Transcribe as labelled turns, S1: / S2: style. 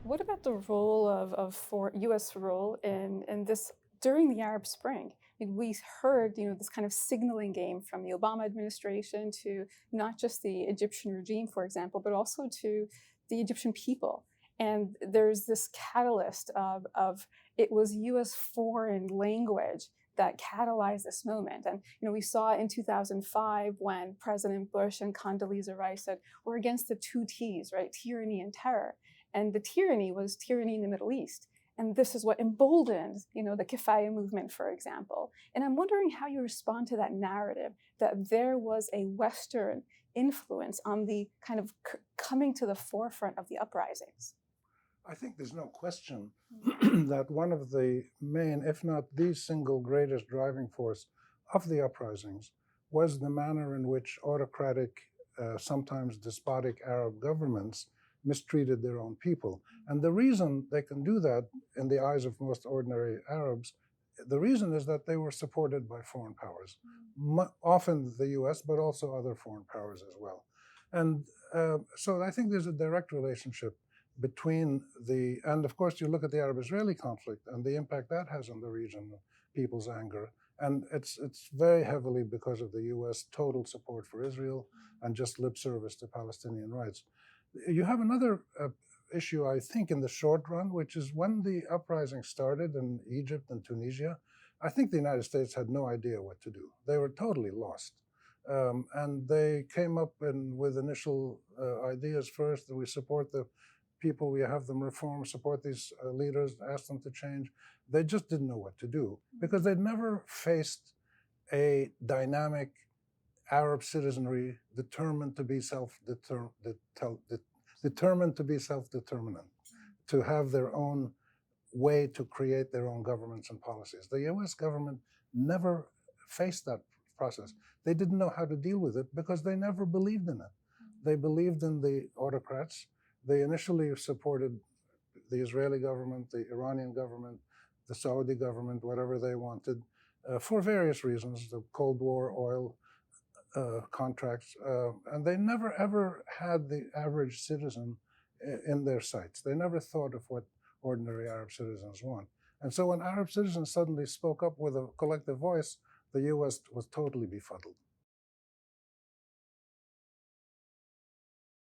S1: What about the role of for U.S. role in this during the Arab Spring? I mean, we heard, this kind of signaling game from the Obama administration to not just the Egyptian regime, for example, but also to the Egyptian people. And there's this catalyst of it was U.S. foreign language that catalyzed this moment. And we saw in 2005 when President Bush and Condoleezza Rice said, we're against the two T's, right? Tyranny and terror. And the tyranny was tyranny in the Middle East. And this is what emboldened, the Kifaya movement, for example. And I'm wondering how you respond to that narrative that there was a Western influence on the kind of coming to the forefront of the uprisings.
S2: I think there's no question that one of the main, if not the single greatest driving force of the uprisings was the manner in which autocratic, sometimes despotic Arab governments mistreated their own people. And the reason they can do that in the eyes of most ordinary Arabs, the reason is that they were supported by foreign powers, often the US, but also other foreign powers as well. And so I think there's a direct relationship between and of course you look at the Arab-Israeli conflict and the impact that has on the region, people's anger, and it's very heavily because of the US total support for Israel and just lip service to Palestinian rights. You have another issue, I think, in the short run, which is when the uprising started in Egypt and Tunisia, I think the United States had no idea what to do. They were totally lost. And they came up with initial ideas first that we support the people, we have them reform, support these leaders, ask them to change. They just didn't know what to do because they'd never faced a dynamic Arab citizenry determined to be self-determinant, to have their own way to create their own governments and policies. The US government never faced that process. They didn't know how to deal with it because they never believed in it. They believed in the autocrats. They initially supported the Israeli government, the Iranian government, the Saudi government, whatever they wanted, for various reasons, the Cold War, oil contracts, and they never ever had the average citizen in their sights. They never thought of what ordinary Arab citizens want. And so when Arab citizens suddenly spoke up with a collective voice, the US was totally befuddled.